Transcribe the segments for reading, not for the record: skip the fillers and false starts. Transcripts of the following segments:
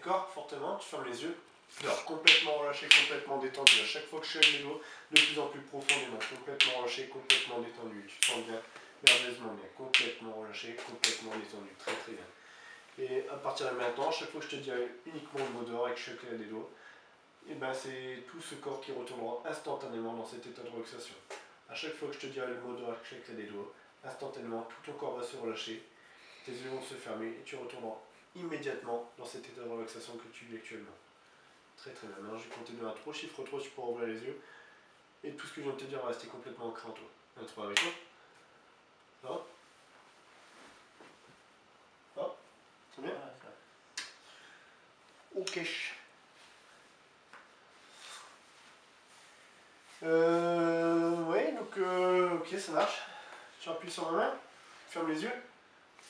D'accord? Fortement, tu fermes les yeux. Dors, complètement relâché, complètement détendu. À chaque fois que je lève les doigts, de plus en plus profondément, complètement relâché, complètement détendu. Tu te sens bien, merveilleusement bien, complètement relâché, complètement détendu. Très très bien. Et à partir de maintenant, à chaque fois que je te dirai uniquement le mot dehors et que je claque des doigts, et ben c'est tout ce corps qui retournera instantanément dans cet état de relaxation. À chaque fois que je te dirai le mot dehors et que je claque des doigts, instantanément, tout ton corps va se relâcher, tes yeux vont se fermer et tu retourneras immédiatement dans cet état de relaxation que tu vis actuellement. Très très bien. Maintenant, je vais compter de 1 à 3, chiffre 3, tu pourras ouvrir les yeux. Et tout ce que je viens de te dire va rester complètement ancré en toi. 1, 3 avec toi. Ça va? Ça va? C'est bien? Ok. Ouais, donc ok, ça marche. Tu appuies sur ma main, ferme les yeux.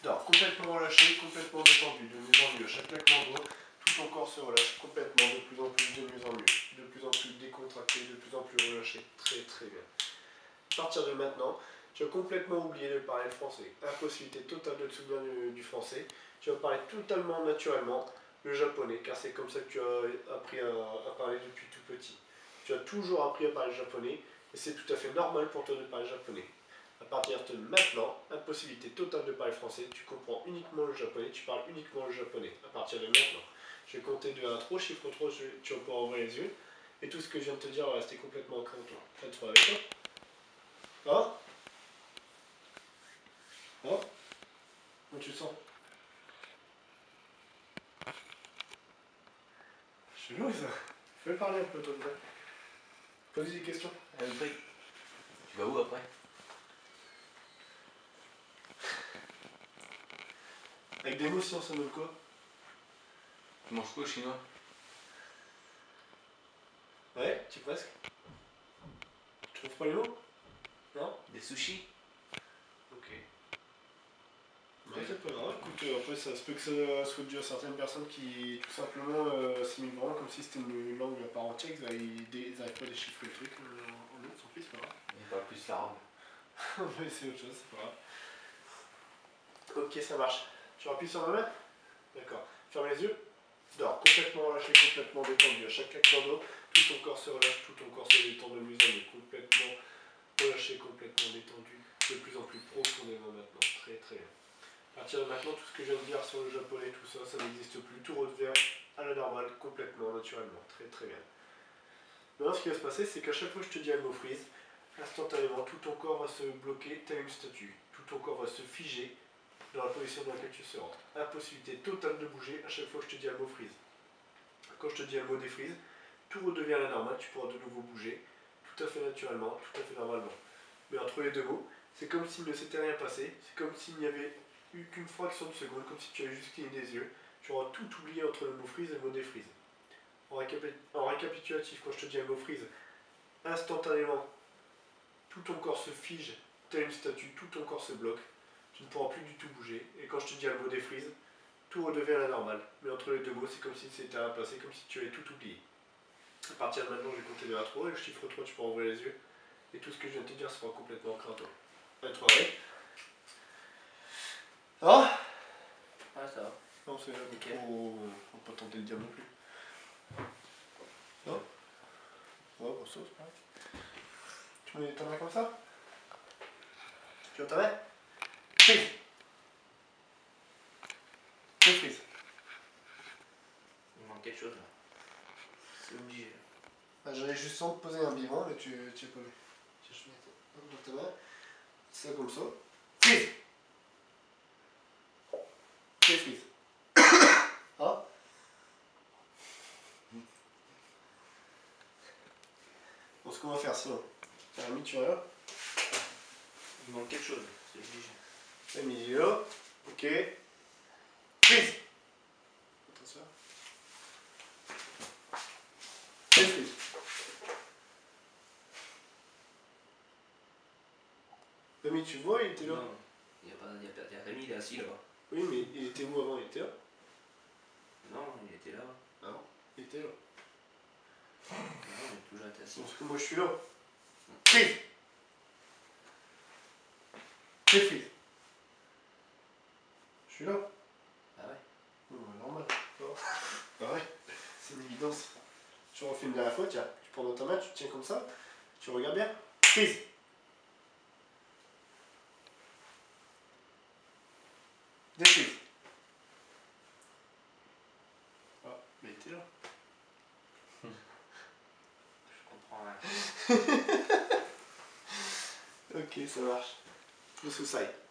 Dors, complètement relâché, complètement détendu, de mieux en mieux. Chaque claquement de doigts, tout ton corps se relâche complètement, de plus en plus, de mieux en mieux. De plus en plus décontracté, de plus en plus relâché. Très très bien. À partir de maintenant, tu as complètement oublié de parler le français. Impossibilité totale de te souvenir du français. Tu vas parler totalement naturellement le japonais, car c'est comme ça que tu as appris à parler depuis tout petit. Tu as toujours appris à parler japonais, et c'est tout à fait normal pour toi de parler japonais. À partir de maintenant, impossibilité totale de parler français, tu comprends uniquement le japonais, tu parles uniquement le japonais. À partir de maintenant, je vais compter de 1 à 3, chiffre 3, tu vas pouvoir ouvrir les yeux, et tout ce que je viens de te dire va rester complètement ancré en toi. 1, 3 avec toi. Ah? Ah? Comment tu te sens? Chelou ça. Fais parler un peu toi dedans. Pose des questions. Truc. Tu vas où après? Avec des mots, sinon ça donne quoi? Tu manges quoi au chinois? Ouais, tu es presque. Tu trouves pas les mots? Non? Des sushis? Ok. Ouais, c'est pas grave. Écoute, après ça se peut que ça soit dû à certaines personnes qui tout simplement s'imitent vraiment comme si c'était une langue à part entière, ils n'arrivent pas à déchiffrer le truc en autre, sans plus, c'est pas grave. Il parle plus l'arabe. On va essayer autre chose, c'est pas grave. Ok, ça marche. Tu appuies sur ma main? D'accord. Ferme les yeux. Dors, complètement relâché, complètement détendu. À chaque claquement d'eau, tout ton corps se relâche, tout ton corps se détend de mieux en mieux. Complètement relâché, complètement détendu. De plus en plus profondément maintenant. Très très bien. À partir de maintenant, tout ce que je viens de dire sur le japonais, tout ça, ça n'existe plus. Tout revient à la normale, complètement, naturellement. Très très bien. Maintenant, ce qui va se passer, c'est qu'à chaque fois que je te dis un mot freeze, instantanément, tout ton corps va se bloquer tel une statue. Tout ton corps va se figer dans la position dans laquelle tu seras. Impossibilité totale de bouger à chaque fois que je te dis un mot freeze. Quand je te dis un mot défreeze, tout redevient à la normale, tu pourras de nouveau bouger, tout à fait naturellement, tout à fait normalement. Mais entre les deux mots, c'est comme s'il ne s'était rien passé, c'est comme s'il n'y avait eu qu'une fraction de seconde, comme si tu avais juste cligné des yeux. Tu auras tout oublié entre le mot freeze et le mot défreeze. En récapitulatif, quand je te dis un mot freeze, instantanément, tout ton corps se fige, tel une statue, tout ton corps se bloque, tu ne pourras plus du tout bouger. Et quand je te dis un mot défreeze, tout redevient à la normale. Mais entre les deux mots, c'est comme si c'était rien passé, comme si tu avais tout oublié. À partir de maintenant, je vais compter de 1 à 3, et le chiffre 3, tu pourras ouvrir les yeux. Et tout ce que je viens de te dire sera complètement ancré en toi. 1, 3, ouais. Ça va? Ouais, ça va. Non, c'est nickel. On va pas tenter de dire non plus. Non? Ouais, bon, ça, c'est pareil. Tu mets ta main comme ça? Tu vois ta main? Freeze! Freeze! Il manque quelque chose là. C'est obligé. Ah, j'allais juste sans te poser un bilan, mais tu n'as pas vu. Tiens, je mets dans ta main. Ça comme ça. Freeze! Freeze! Ah? Bon, ce qu'on va faire sinon. T'as mis, tu vois. Il manque quelque chose, c'est obligé. T'as mis là. Ok. Freeze! Attention. Freeze! Rémi, tu vois, il était là. Non, il y a Rémi, il est assis là-bas. Oui, mais il était où avant? Il était là? Non, il était là. Ah non, il était là. Non, il a toujours été assis. Parce que moi je suis là. Freeze! Freeze! Je suis là. Ah ouais? Normal. Ça va? Danse. Tu refais une dernière fois, tiens. Tu prends dans ta main, tu te tiens comme ça. Tu regardes bien. Prise. Déprise. Ah, mais t'es là. Je comprends rien. Ok, ça marche. Le sous-side.